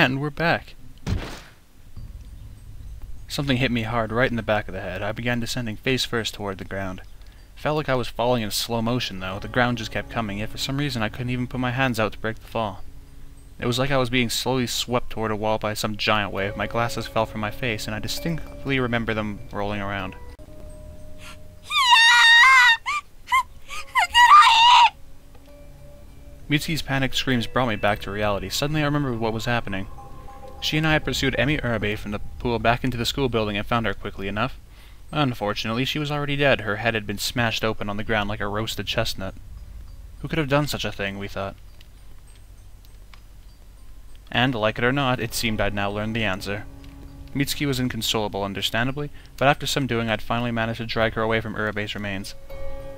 And we're back. Something hit me hard right in the back of the head. I began descending face first toward the ground. Felt like I was falling in slow motion, though. The ground just kept coming, yet for some reason I couldn't even put my hands out to break the fall. It was like I was being slowly swept toward a wall by some giant wave. My glasses fell from my face, and I distinctly remember them rolling around. Mitsuki's panicked screams brought me back to reality. Suddenly I remembered what was happening. She and I had pursued Emi Urabe from the pool back into the school building and found her quickly enough. Unfortunately, she was already dead. Her head had been smashed open on the ground like a roasted chestnut. Who could have done such a thing, we thought. And, like it or not, it seemed I'd now learned the answer. Mitsuki was inconsolable, understandably, but after some doing I'd finally managed to drag her away from Urabe's remains.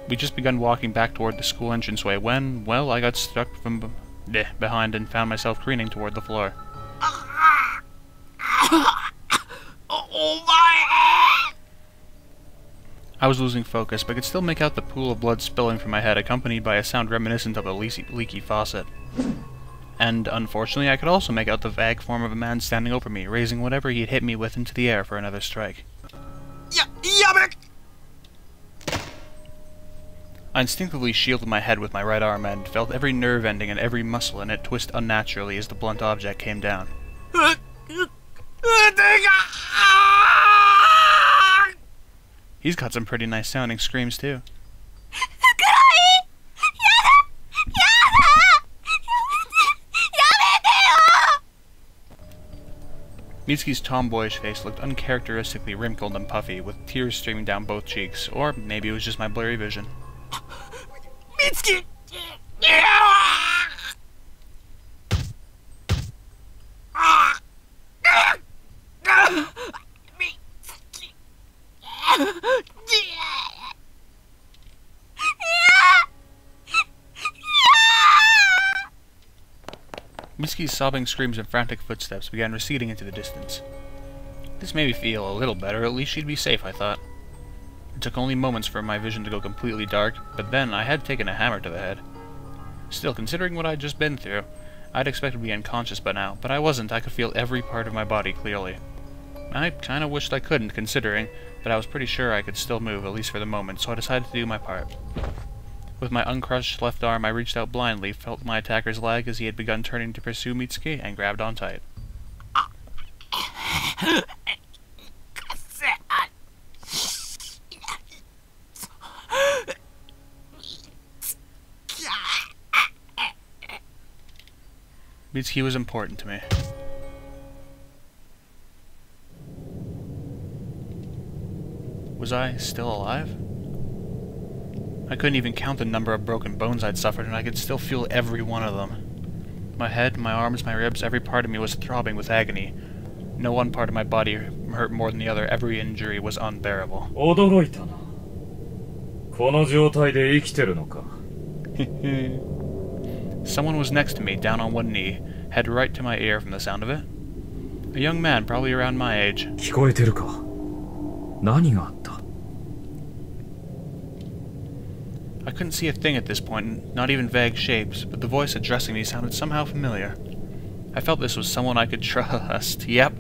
We'd just begun walking back toward the school entranceway when, well, I got struck from behind and found myself careening toward the floor. I was losing focus, but could still make out the pool of blood spilling from my head, accompanied by a sound reminiscent of a leaky faucet. And, unfortunately, I could also make out the vague form of a man standing over me, raising whatever he had hit me with into the air for another strike. I instinctively shielded my head with my right arm and felt every nerve ending and every muscle in it twist unnaturally as the blunt object came down. He's got some pretty nice sounding screams too. Mitsuki's tomboyish face looked uncharacteristically wrinkled and puffy, with tears streaming down both cheeks, or maybe it was just my blurry vision. Mitsuki! Mitsuki's sobbing screams and frantic footsteps began receding into the distance. This made me feel a little better. At least she'd be safe, I thought. It took only moments for my vision to go completely dark, but then I had taken a hammer to the head. Still, considering what I'd just been through, I'd expected to be unconscious by now, but I wasn't. I could feel every part of my body clearly. I kinda wished I couldn't, considering, but I was pretty sure I could still move, at least for the moment, so I decided to do my part. With my uncrushed left arm, I reached out blindly, felt my attacker's leg as he had begun turning to pursue Mitsuki, and grabbed on tight. Mitsuki was important to me. Was I still alive? I couldn't even count the number of broken bones I'd suffered, and I could still feel every one of them. My head, my arms, my ribs, every part of me was throbbing with agony. No one part of my body hurt more than the other. Every injury was unbearable. Someone was next to me, down on one knee, head right to my ear from the sound of it. A young man, probably around my age. I couldn't see a thing at this point, not even vague shapes, but the voice addressing me sounded somehow familiar. I felt this was someone I could trust. Yep.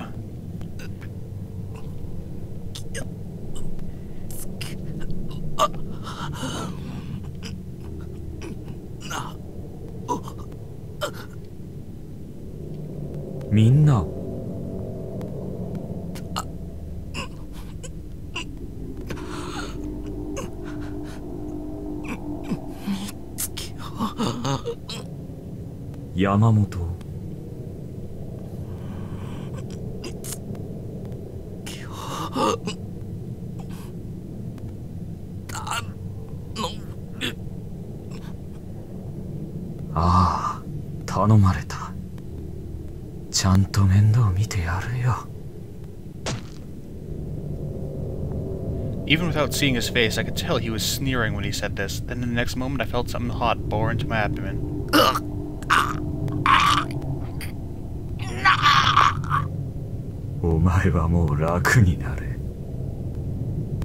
Minna. Yamamoto. Ah, 頼まれた。ちゃんと面倒見てやるよ。Even without seeing his face, I could tell he was sneering when he said this. Then in the next moment I felt something hot bore into my abdomen. お前はもう楽になれ。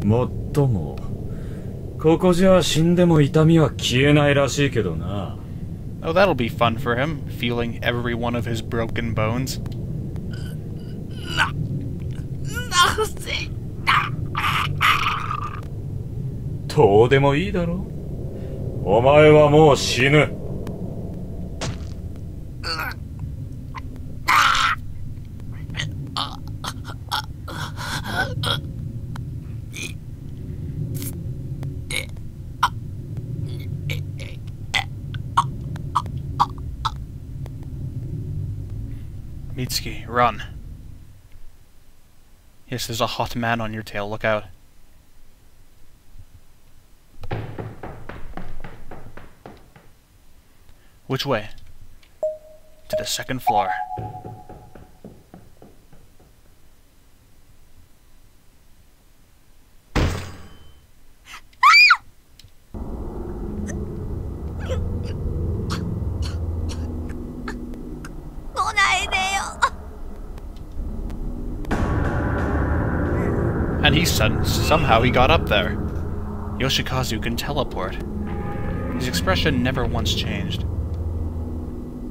もっとも、ここじゃ死んでも痛みは消えないらしいけどな。Oh, that'll be fun for him, feeling every one of his broken bones. どうでもいいだろ。お前はもう死ぬ。Mitsuki, run. Yes, there's a hot man on your tail, look out. Which way? To the second floor. And somehow he got up there. Yoshikazu can teleport. His expression never once changed.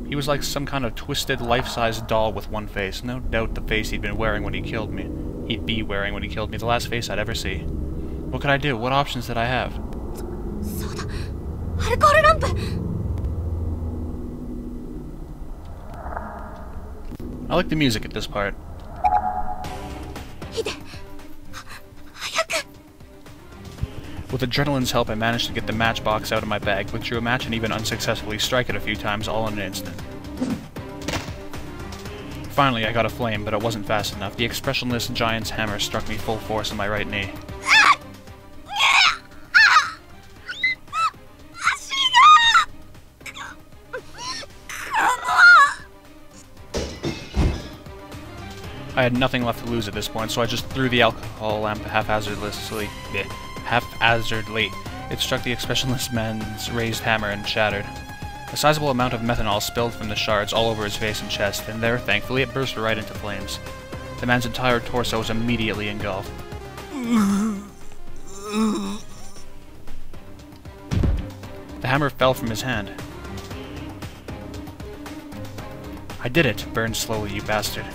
He was like some kind of twisted, life-size doll with one face. No doubt the face he'd been wearing when he killed me. He'd be wearing when he killed me. The last face I'd ever see. What could I do? What options did I have? I like the music at this part. With adrenaline's help, I managed to get the matchbox out of my bag, withdrew a match, and even unsuccessfully strike it a few times, all in an instant. Finally, I got a flame, but it wasn't fast enough. The expressionless giant's hammer struck me full force on my right knee. I had nothing left to lose at this point, so I just threw the alcohol lamp haphazardly. It struck the expressionless man's raised hammer and shattered. A sizable amount of methanol spilled from the shards all over his face and chest, and there, thankfully, it burst right into flames. The man's entire torso was immediately engulfed. The hammer fell from his hand. I did it! Burn slowly, you bastard.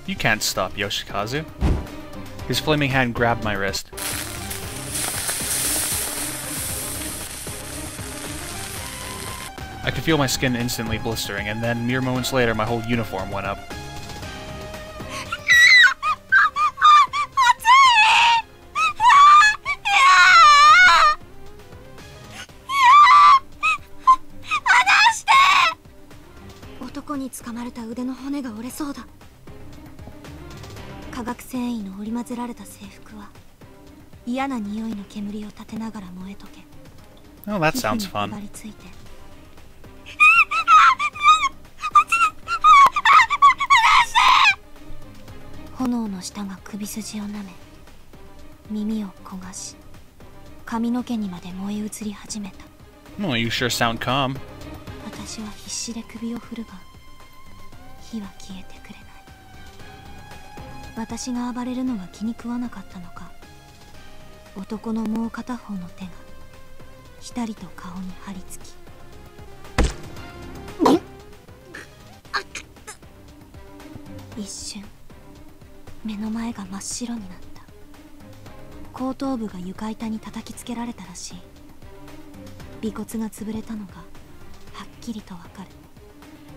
You can't stop, Yoshikazu. His flaming hand grabbed my wrist. I could feel my skin instantly blistering, and then, mere moments later, my whole uniform went up. Oh, that sounds fun. Oh, you sure sound calm.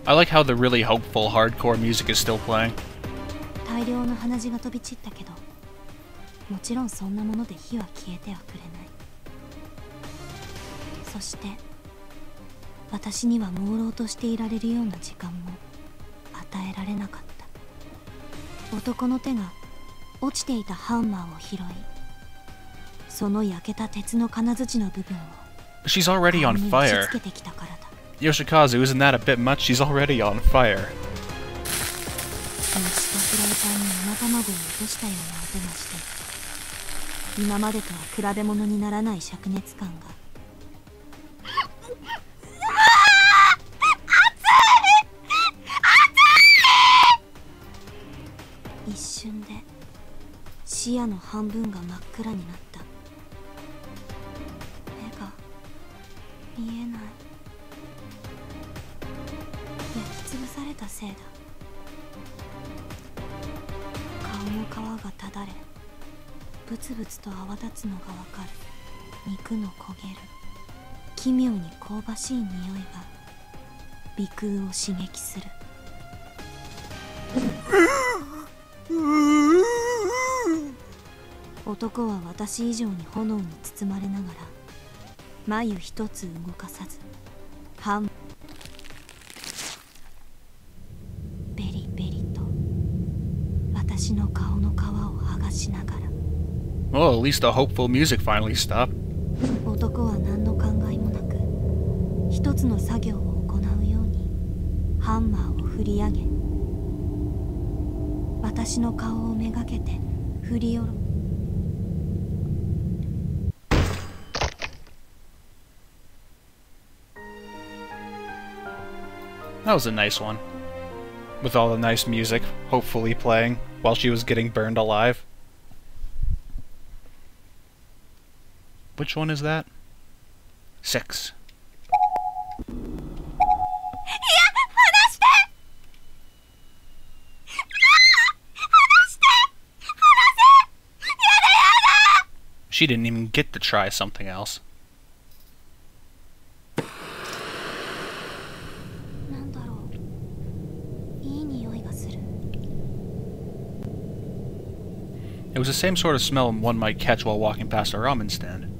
I like how the really hopeful hardcore music is still playing. She's already on fire. Yoshikazu, isn't that a bit much? She's already on fire. 視野の半分が真っ暗になった。目が見えない。焼きつぶされたせいだ。顔の皮がただれ、ブツブツと泡立つのがわかる。肉の焦げる奇妙に香ばしい匂いが鼻腔を刺激する。男は私以上に炎に包まれながら眉一つ動かさずベリベリと私の顔の皮を剥がしながら。 Well, at least the hopeful music finally stopped. 男は何の考えもなく一つの作業を行うようにハンマーを振り上げ、私の顔をめがけて振り下ろ。That was a nice one. With all the nice music, hopefully playing, while she was getting burned alive. Which one is that? 6. She didn't even get to try something else. It was the same sort of smell one might catch while walking past a ramen stand.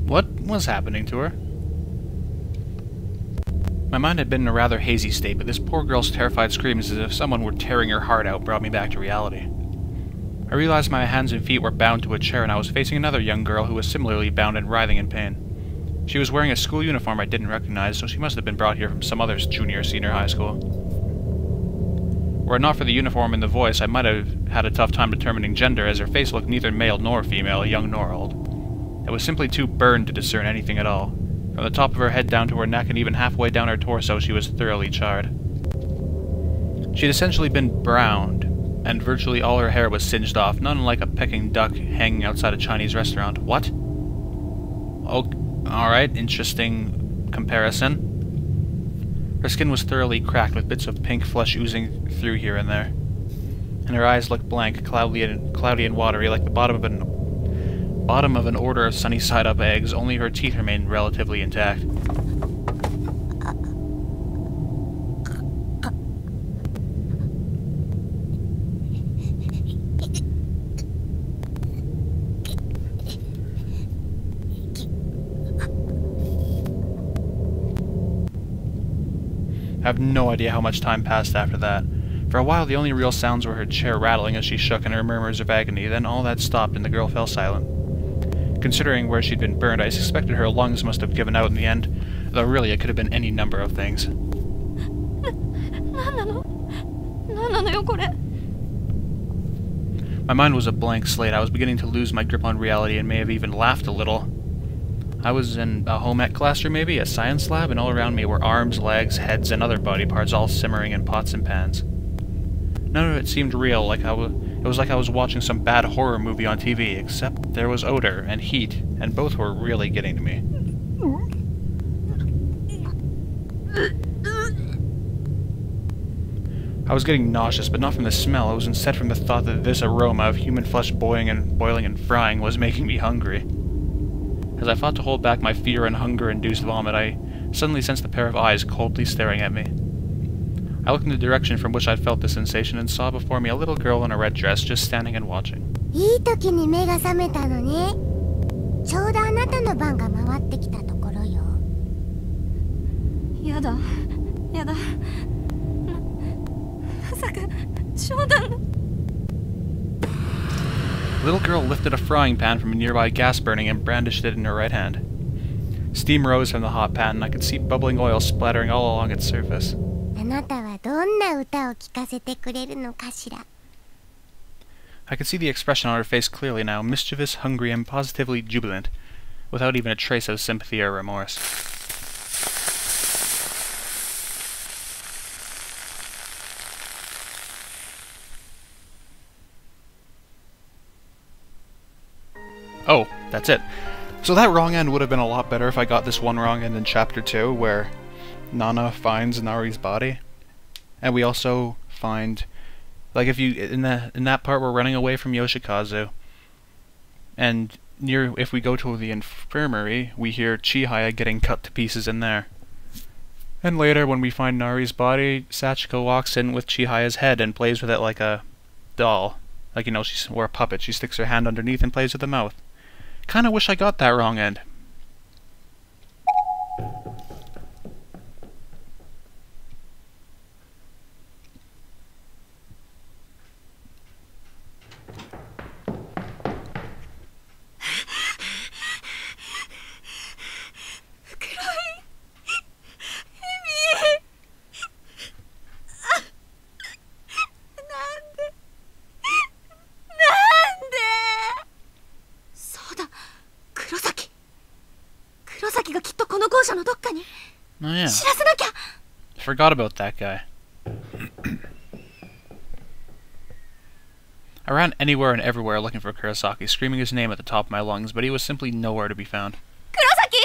What was happening to her? My mind had been in a rather hazy state, but this poor girl's terrified screams as if someone were tearing her heart out brought me back to reality. I realized my hands and feet were bound to a chair and I was facing another young girl who was similarly bound and writhing in pain. She was wearing a school uniform I didn't recognize, so she must have been brought here from some other junior or senior high school. Were it not for the uniform and the voice, I might have had a tough time determining gender, as her face looked neither male nor female, young nor old. It was simply too burned to discern anything at all. From the top of her head down to her neck and even halfway down her torso, she was thoroughly charred. She had essentially been browned, and virtually all her hair was singed off, not unlike a pecking duck hanging outside a Chinese restaurant. What? Oh, alright, interesting comparison. Her skin was thoroughly cracked, with bits of pink flesh oozing through here and there. And her eyes looked blank, cloudy and watery, like the bottom of an order of sunny-side-up eggs, only her teeth remained relatively intact. I have no idea how much time passed after that. For a while, the only real sounds were her chair rattling as she shook and her murmurs of agony. Then all that stopped and the girl fell silent. Considering where she'd been burned, I suspected her lungs must have given out in the end, though really it could have been any number of things. My mind was a blank slate. I was beginning to lose my grip on reality and may have even laughed a little. I was in a home ec classroom, maybe, a science lab, and all around me were arms, legs, heads, and other body parts all simmering in pots and pans. None of it seemed real, it was like I was watching some bad horror movie on TV, except there was odor and heat, and both were really getting to me. I was getting nauseous, but not from the smell. It was instead from the thought that this aroma of human flesh boiling and frying was making me hungry. As I fought to hold back my fear and hunger-induced vomit, I suddenly sensed a pair of eyes coldly staring at me. I looked in the direction from which I'd felt the sensation and saw before me a little girl in a red dress just standing and watching. いい時に目が覚めたのね。ちょうどあなたの番が回ってきたところよ。やだやだ、まさか冗談。 The little girl lifted a frying pan from a nearby gas burning and brandished it in her right hand. Steam rose from the hot pan, and I could see bubbling oil splattering all along its surface. あなたはどんな歌を聴かせてくれるのかしら。 I could see the expression on her face clearly now, mischievous, hungry, and positively jubilant, without even a trace of sympathy or remorse. Oh, that's it. So that wrong end would have been a lot better if I got this one wrong end in Chapter 2, where Nana finds Nari's body. And we also find... Like, if you... In that part, we're running away from Yoshikazu. And if we go to the infirmary, we hear Chihaya getting cut to pieces in there. And later, when we find Nari's body, Sachiko walks in with Chihaya's head and plays with it like a doll. Like, you know, or a puppet. She sticks her hand underneath and plays with the mouth. Kinda wish I got that wrong end. Oh yeah. Forgot about that guy. I ran anywhere and everywhere looking for Kurosaki, screaming his name at the top of my lungs, but he was simply nowhere to be found. Kurosaki!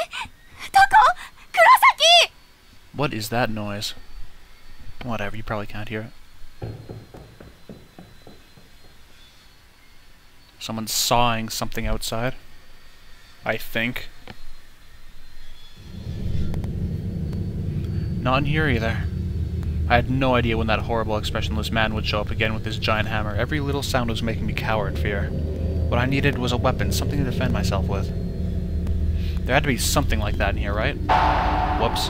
Doko! Kurosaki! What is that noise? Whatever, you probably can't hear it. Someone's sawing something outside. I think. Not in here either. I had no idea when that horrible expressionless man would show up again with his giant hammer. Every little sound was making me cower in fear. What I needed was a weapon, something to defend myself with. There had to be something like that in here, right? Whoops.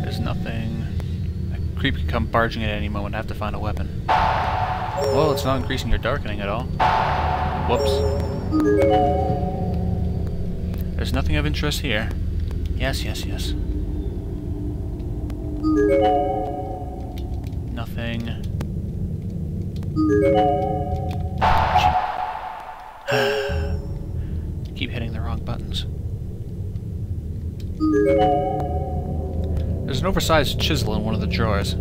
There's nothing. A creep could come barging in at any moment. I have to find a weapon. Well, it's not increasing your darkening at all. Whoops. There's nothing of interest here. Yes, yes, yes. Nothing. Keep hitting the wrong buttons. There's an oversized chisel in one of the drawers.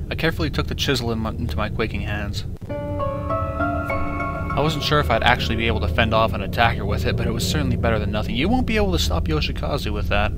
I carefully took the chisel into my quaking hands. I wasn't sure if I'd actually be able to fend off an attacker with it, but it was certainly better than nothing. You won't be able to stop Yoshikazu with that.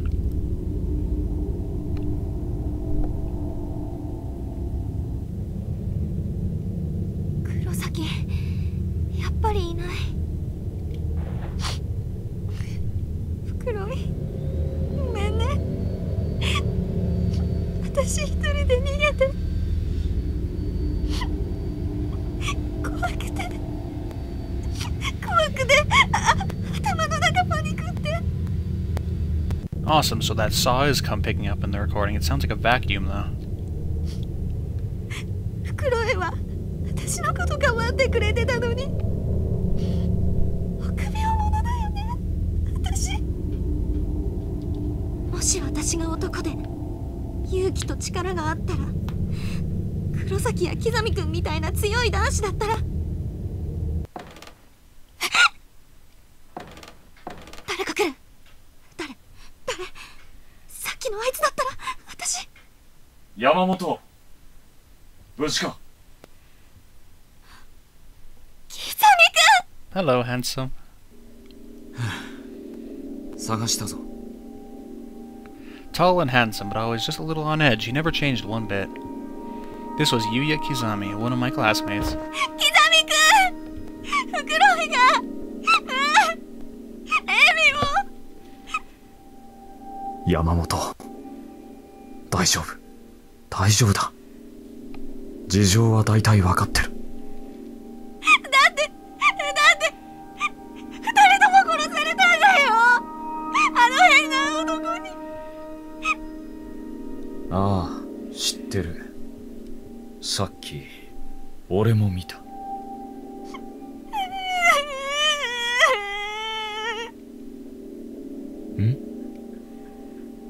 Awesome, so that saw is picking up in the recording. It sounds like a vacuum, though. 山本、無事か。キザミ Hello, handsome. 探したぞ。 Tall and handsome, but always just a little on edge. He never changed one bit. This was Yuya Kizami, one of my classmates. くんキザミくんフクロウがエミも山本、大丈夫。大丈夫だ。事情は大体わかってる。だって二人とも殺されたんだよ。あの変な男に。ああ、知ってる。さっき俺も見た。ん？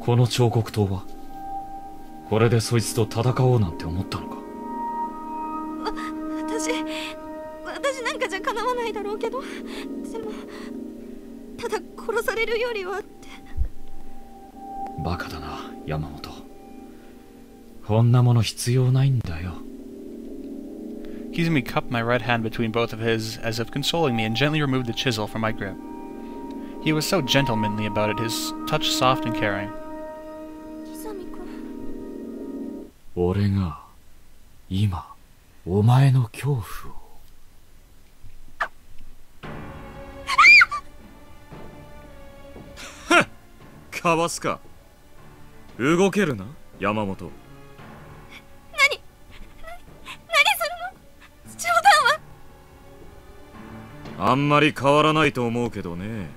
この彫刻刀はこれでそいつと戦おうなんて思ったのか。私なんかじゃかなわないだろうけど、でもただ殺されるよりはって。バカだな、山本。こんなもの必要ないんだよ。Kizumi cupped my right hand between both of his, as if consoling me, and gently removed the chisel from my grip. He was so gentlemanly about it, his touch soft and caring. キザミくん。俺が今お前の恐怖を。かわすか。動けるな、山本。何するの？冗談は？あんまり変わらないと思うけどね。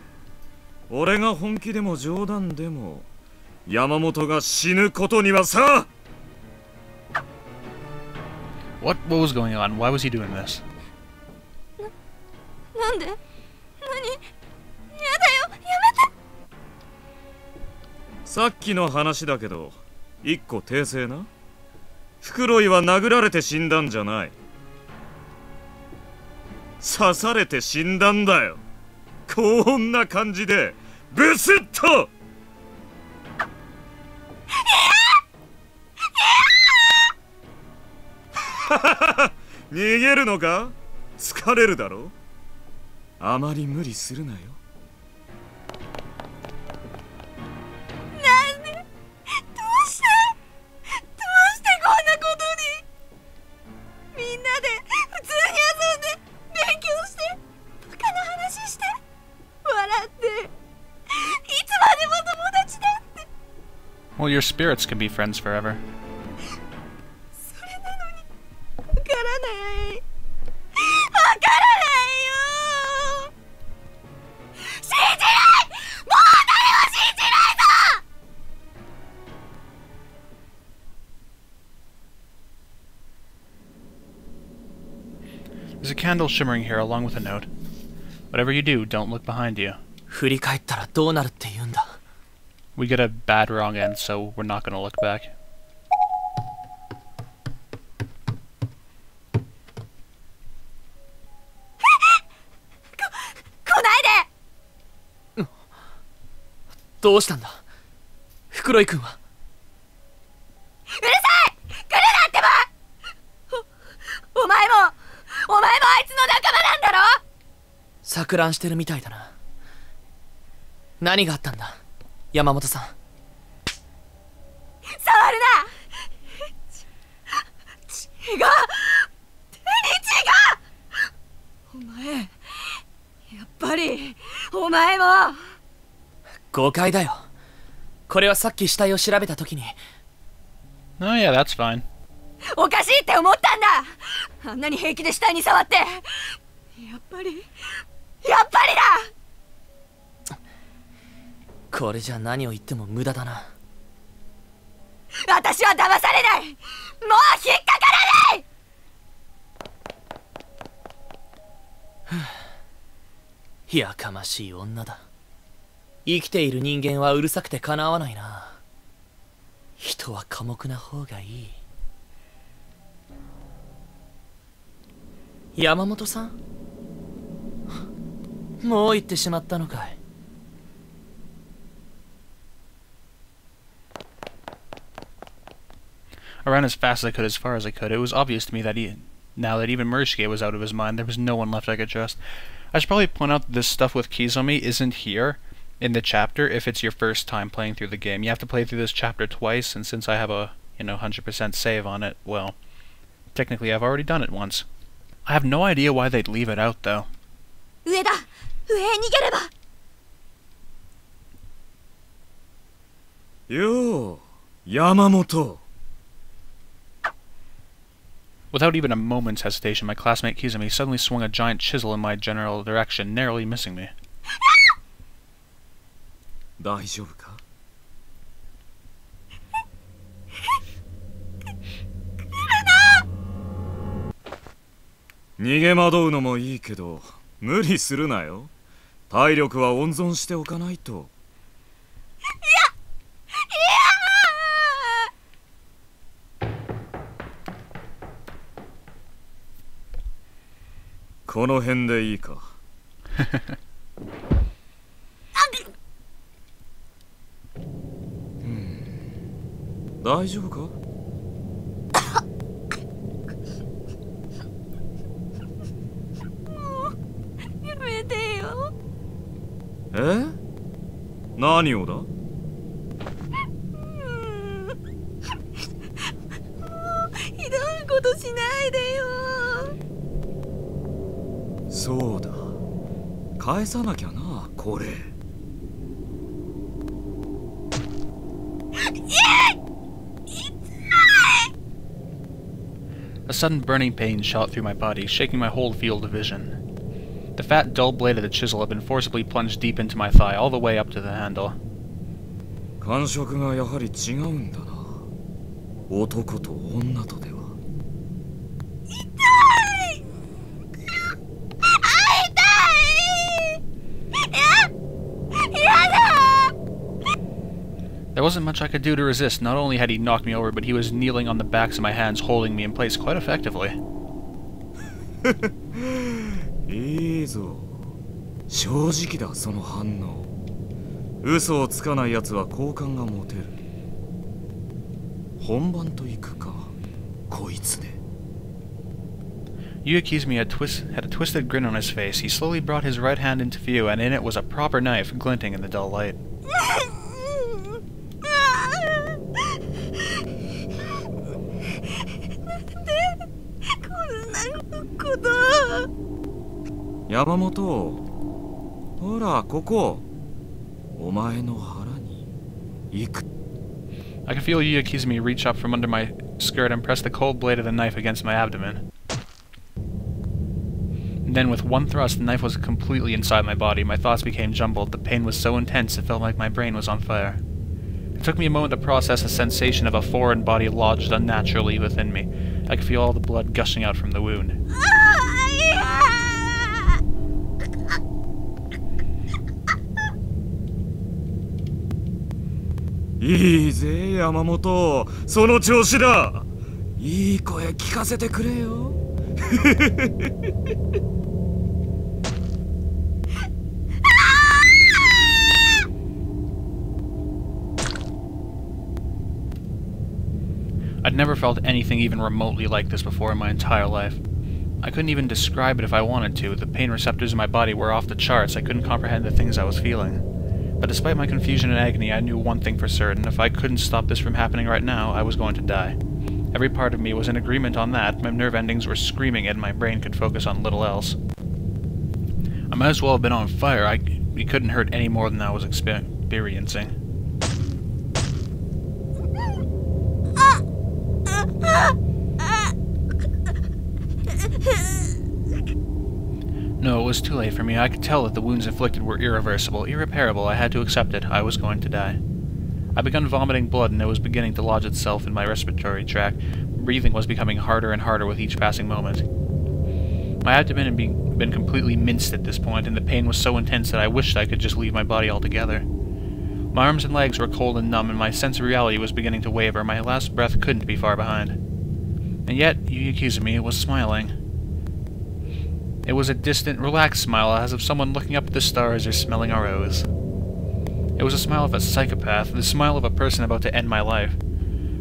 俺が本気でも冗談でも山本が死ぬことにはさ。What was going on? Why was he doing this? なんで？何？やだよ、やめて。さっきの話だけど、一個訂正な。フクロイは殴られて死んだんじゃない。刺されて死んだんだよ。こんな感じでブスッと。逃げるのか？疲れるだろ。あまり無理するなよ。なんで？どうしてこんなことに。みんなで普通に遊んで勉強してバカな話して笑っていつまでも友達だって。 Well, your spirits can be friends forever. それなのにわからないよ。信じない。もう誰も信じないぞ。There's a candle shimmering here along with a note. Whatever you do, don't look behind you. 振り返ったらどうなるって言うんだ。 We get a bad wrong end, so we're not gonna look back. 来ないで。どうしたんだフクロイ君は。うるさい。来るなってば。お前もあいつの仲間なんだろ。錯乱してるみたいだな。何があったんだ山本さん。触るな。違う。手に違う。お前やっぱりお前も。誤解だよ。これはさっき死体を調べた時に。 Oh yeah, that's fine. おかしいって思ったんだ。あんなに平気で死体に触って。やっぱりだ。これじゃ何を言っても無駄だな。私は騙されない。もう引っかからない。やかましい女だ。生きている人間はうるさくてかなわないな。人は寡黙な方がいい。山本さん、もう行ってしまったのかい。I ran as fast as I could, as far as I could. It was obvious to me that now that even Murishige was out of his mind, there was no one left I could trust. I should probably point out that this stuff with Kizomi isn't here in the chapter if it's your first time playing through the game. You have to play through this chapter twice, and since I have a, 100% save on it, well, technically I've already done it once. I have no idea why they'd leave it out, though. 上だ、上へ逃げれば。よう、山本。Without even a moment's hesitation, my classmate Kizumi suddenly swung a giant chisel in my general direction, narrowly missing me. 大丈夫か？逃げ惑うのもいいけど、無理するなよ。体力は温存しておかないと。この辺でいいか。大丈夫か？やめてよ。え？何をだ？もうひどいことしないでよ。そうだ。返さなきゃな、これ。A sudden burning pain shot through my body, shaking my whole field of vision. The fat, dull blade of the chisel had been forcibly plunged deep into my thigh, all the way up to the handle. 感触がやはり違うんだな。男と女とでは。There wasn't much I could do to resist. Not only had he knocked me over, but he was kneeling on the backs of my hands, holding me in place quite effectively. いいぞ。正直だ、その反応。嘘をつかない奴は好感が持てる。本番と行くか、こいつで。Yuya Kizumi had a twisted grin on his face. He slowly brought his right hand into view, and in it was a proper knife, glinting in the dull light. 山本、ほらここ、お前の腹に行く。I could feel Yuya Kizumi reach up from under my skirt and press the cold blade of the knife against my abdomen. And then with one thrust, the knife was completely inside my body. My thoughts became jumbled. The pain was so intense it felt like my brain was on fire. It took me a moment to process the sensation of a foreign body lodged unnaturally within me. I could feel all the blood gushing out from the wound. いいぜ山本、その調子だ。いい声聞かせてくれよ。I'd never felt anything even remotely like this before in my entire life. I couldn't even describe it if I wanted to. The pain receptors in my body were off the charts. I couldn't comprehend the things I was feeling. But despite my confusion and agony, I knew one thing for certain. If I couldn't stop this from happening right now, I was going to die. Every part of me was in agreement on that. My nerve endings were screaming and my brain could focus on little else. I might as well have been on fire. It couldn't hurt any more than I was experiencing. No, it was too late for me. I could tell that the wounds inflicted were irreversible, irreparable. I had to accept it. I was going to die. I began vomiting blood, and it was beginning to lodge itself in my respiratory tract. Breathing was becoming harder and harder with each passing moment. My abdomen had been completely minced at this point, and the pain was so intense that I wished I could just leave my body altogether. My arms and legs were cold and numb, and my sense of reality was beginning to waver. My last breath couldn't be far behind. And yet, Yuya Kizumi was smiling. It was a distant, relaxed smile, as of someone looking up at the stars or smelling a rose. It was a smile of a psychopath, the smile of a person about to end my life.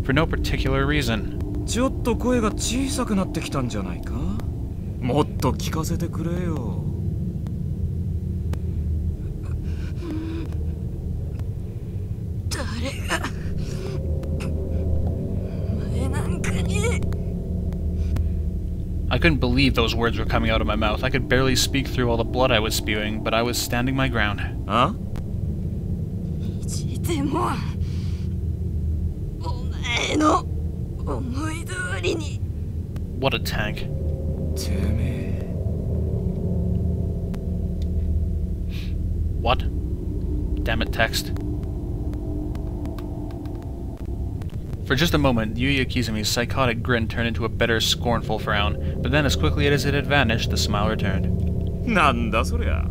For no particular reason. ちょっと声が小さくなってきたんじゃないか。もっと聞かせてくれよ。誰が前なんかに。 I couldn't believe those words were coming out of my mouth. I could barely speak through all the blood I was spewing, but I was standing my ground. あ？意地でもお前の思い通りに。 What a tank. てめえ。What? Damn it, text. For just a moment, Yuya Kizumi's psychotic grin turned into a bitter, scornful frown, but then as quickly as it had vanished, the smile returned. なんだそりゃ。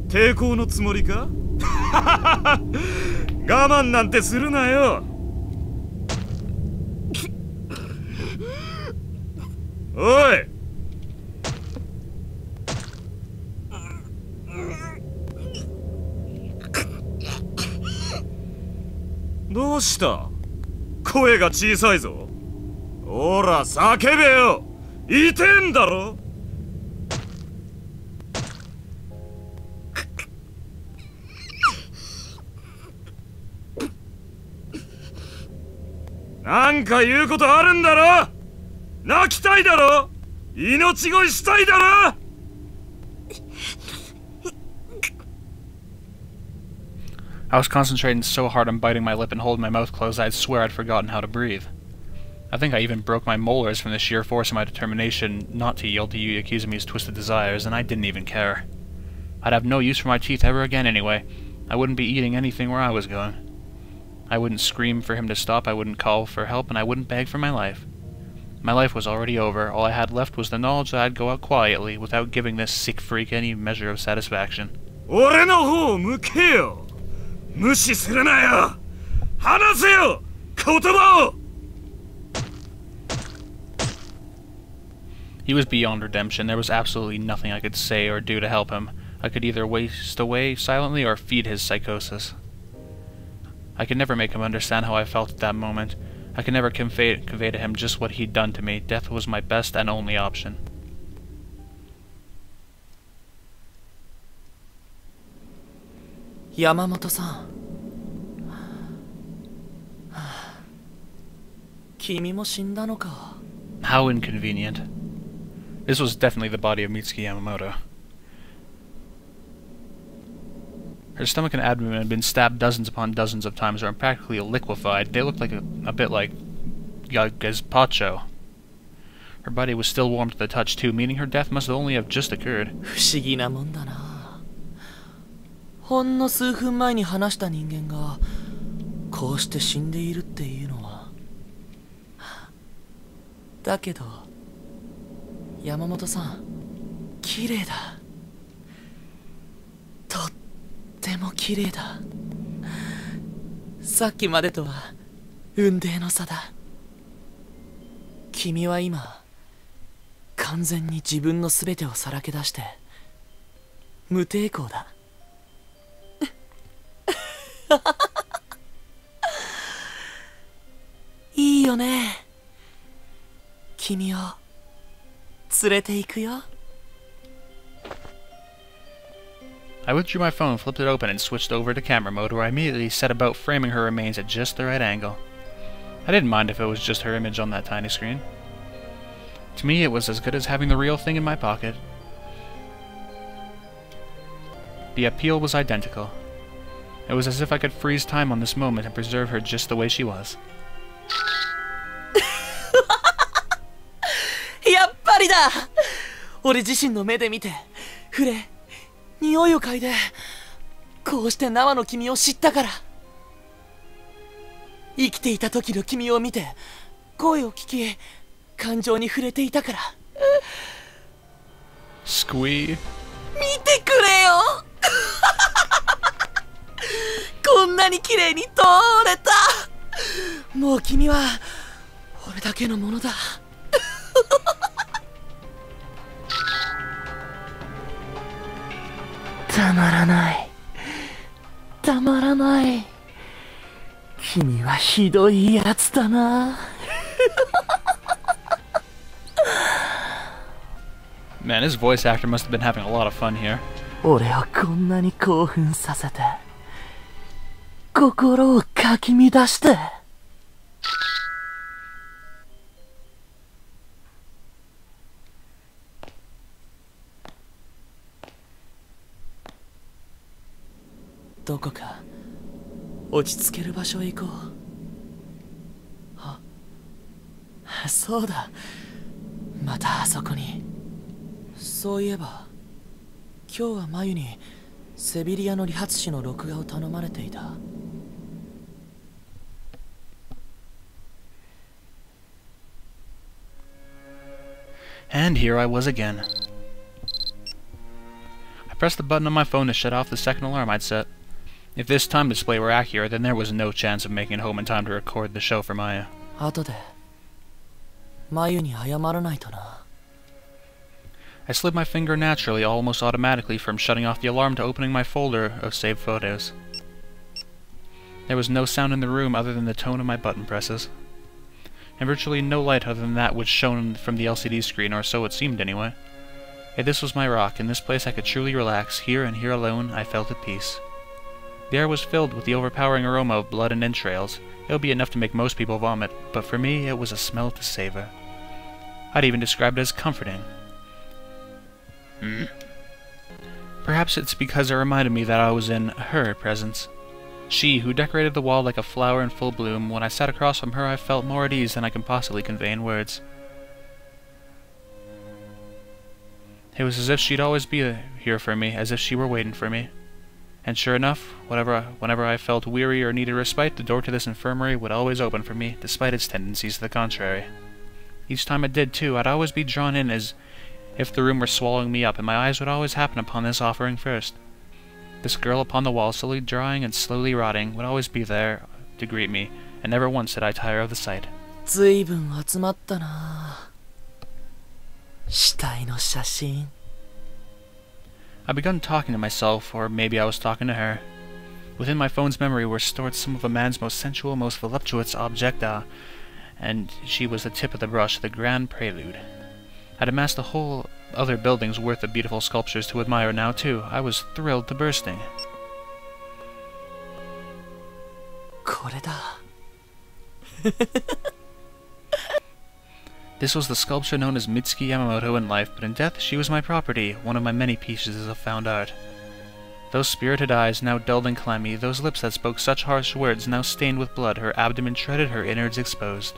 抵抗のつもりか？我慢なんてするなよ。おい。どうした？声が小さいぞ。ほら叫べよ。いてんだろ。なんか言うことあるんだろ。泣きたいだろ。命乞いしたいだろ。I was concentrating so hard on biting my lip and holding my mouth closed I'd swear I'd forgotten how to breathe. I think I even broke my molars from the sheer force of my determination not to yield to Yuya Kizumi's twisted desires, and I didn't even care. I'd have no use for my teeth ever again anyway. I wouldn't be eating anything where I was going. I wouldn't scream for him to stop, I wouldn't call for help, and I wouldn't beg for my life. My life was already over. All I had left was the knowledge that I'd go out quietly, without giving this sick freak any measure of satisfaction. 俺の方を向けよ。無視するなよ。話せよ。言葉を。 He was beyond redemption. There was absolutely nothing I could say or do to help him. I could either waste away silently or feed his psychosis. I could never make him understand how I felt at that moment. I could never convey to him just what he'd done to me. Death was my best and only option. Yamamoto-san. 君も死んだのか。 How inconvenient. This was definitely the body of Mitsuki Yamamoto. Her stomach and abdomen had been stabbed dozens upon dozens of times and were practically liquefied. They looked like a bit like gazpacho. Her body was still warm to the touch too, meaning her death must only have just occurred. 不思議なもんだな。ほんの数分前に話した人間がこうして死んでいるっていうのは。だけど山本さん、綺麗だ。とっても綺麗だ。さっきまでとは雲泥の差だ。君は今完全に自分の全てをさらけ出して無抵抗だ。いいよね。君を連れて行くよ。I withdrew my phone, flipped it open, and switched over to camera mode, where I immediately set about framing her remains at just the right angle. I didn't mind if it was just her image on that tiny screen. To me, it was as good as having the real thing in my pocket. The appeal was identical. It was as if I could freeze time on this moment and preserve her just the way she was. やっぱりだ。俺自身の目で見て、触れ、匂いを嗅いで、こうして生の君を知ったから。生きていた時の君を見て、声を聞き、感情に触れていたから。Squee. 見てくれよ。こんなに綺麗に通れた。もう君は俺だけのものだ。たまらない。たまらない。君はひどいやつだな。Man, his voice actor must have been having a lot of fun here. 俺をこんなに興奮させて、心をかき乱して。どこか落ち着ける場所へ行こう。あ、そうだ、またあそこに。そういえば今日はマユにセビリアの理髪師の録画を頼まれていた。And here I was again. I pressed the button on my phone to shut off the second alarm I'd set. If this time display were accurate, then there was no chance of making it home in time to record the show for Maya. 後でマユに謝らないとな。I slid my finger naturally, almost automatically, from shutting off the alarm to opening my folder of saved photos. There was no sound in the room other than the tone of my button presses, and virtually no light other than that which shone from the LCD screen, or so it seemed anyway. Yet this was my rock. In this place I could truly relax. Here and here alone I felt at peace. The air was filled with the overpowering aroma of blood and entrails. It would be enough to make most people vomit, but for me it was a smell to savor. I'd even describe it as comforting. Perhaps it's because it reminded me that I was in her presence. She, who decorated the wall like a flower in full bloom. When I sat across from her I felt more at ease than I can possibly convey in words. It was as if she'd always be here for me, as if she were waiting for me. And sure enough, whenever I felt weary or needed respite, the door to this infirmary would always open for me, despite its tendencies to the contrary. Each time it did, too, I'd always be drawn in as if the room were swallowing me up, and my eyes would always happen upon this offering first. This girl upon the wall, slowly drying and slowly rotting, would always be there to greet me, and never once did I tire of the sight. ずいぶん集まったな。死体の写真。I begun talking to myself, or maybe I was talking to her. Within my phone's memory were stored some of a man's most sensual, most voluptuous objecta, and she was the tip of the brush, the grand prelude. I'd amassed a whole other building's worth of beautiful sculptures to admire now, too. I was thrilled to bursting. これだ。This was the sculpture known as Mitsuki Yamamoto in life, but in death she was my property, one of my many pieces of found art. Those spirited eyes, now dulled and clammy, those lips that spoke such harsh words, now stained with blood, her abdomen shredded, her innards exposed.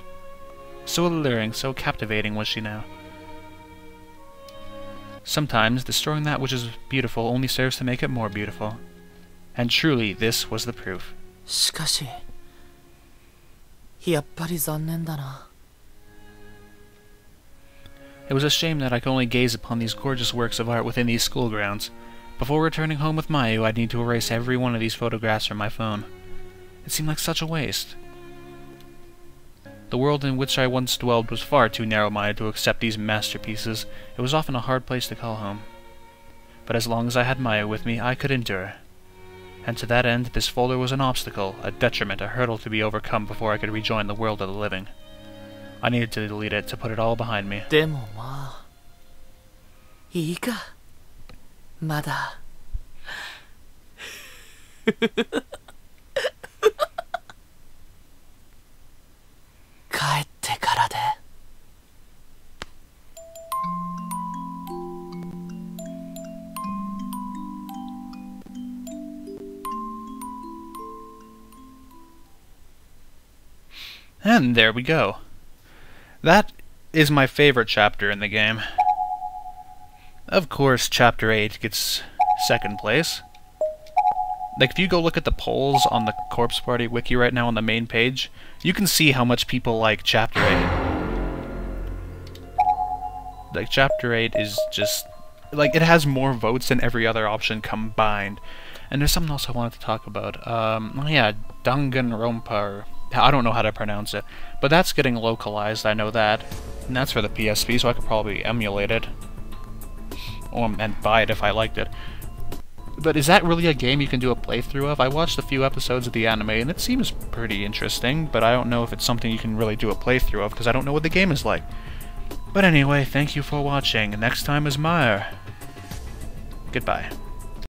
So alluring, so captivating was she now. Sometimes, destroying that which is beautiful only serves to make it more beautiful. And truly, this was the proof. しかし、やっぱり残念だな。It was a shame that I could only gaze upon these gorgeous works of art within these school grounds. Before returning home with Mayu, I'd need to erase every one of these photographs from my phone. It seemed like such a waste. The world in which I once dwelled was far too narrow-minded to accept these masterpieces. It was often a hard place to call home. But as long as I had Mayu with me, I could endure. And to that end, this folder was an obstacle, a detriment, a hurdle to be overcome before I could rejoin the world of the living. I needed to delete it, to put it all behind me. でもまあ、いいか。まだ。帰ってからで。And there we go. That is my favorite chapter in the game. Of course, Chapter 8 gets second place. Like, if you go look at the polls on the Corpse Party wiki right now on the main page, you can see how much people like Chapter 8. Like, Chapter 8 is just... like, it has more votes than every other option combined. And there's something else I wanted to talk about. Oh yeah, Danganronpa. I don't know how to pronounce it. But that's getting localized, I know that. And that's for the PSP, so I could probably emulate it. And buy it if I liked it. But is that really a game you can do a playthrough of? I watched a few episodes of the anime, and it seems pretty interesting, but I don't know if it's something you can really do a playthrough of, because I don't know what the game is like. But anyway, thank you for watching. Next time is Mire. Goodbye.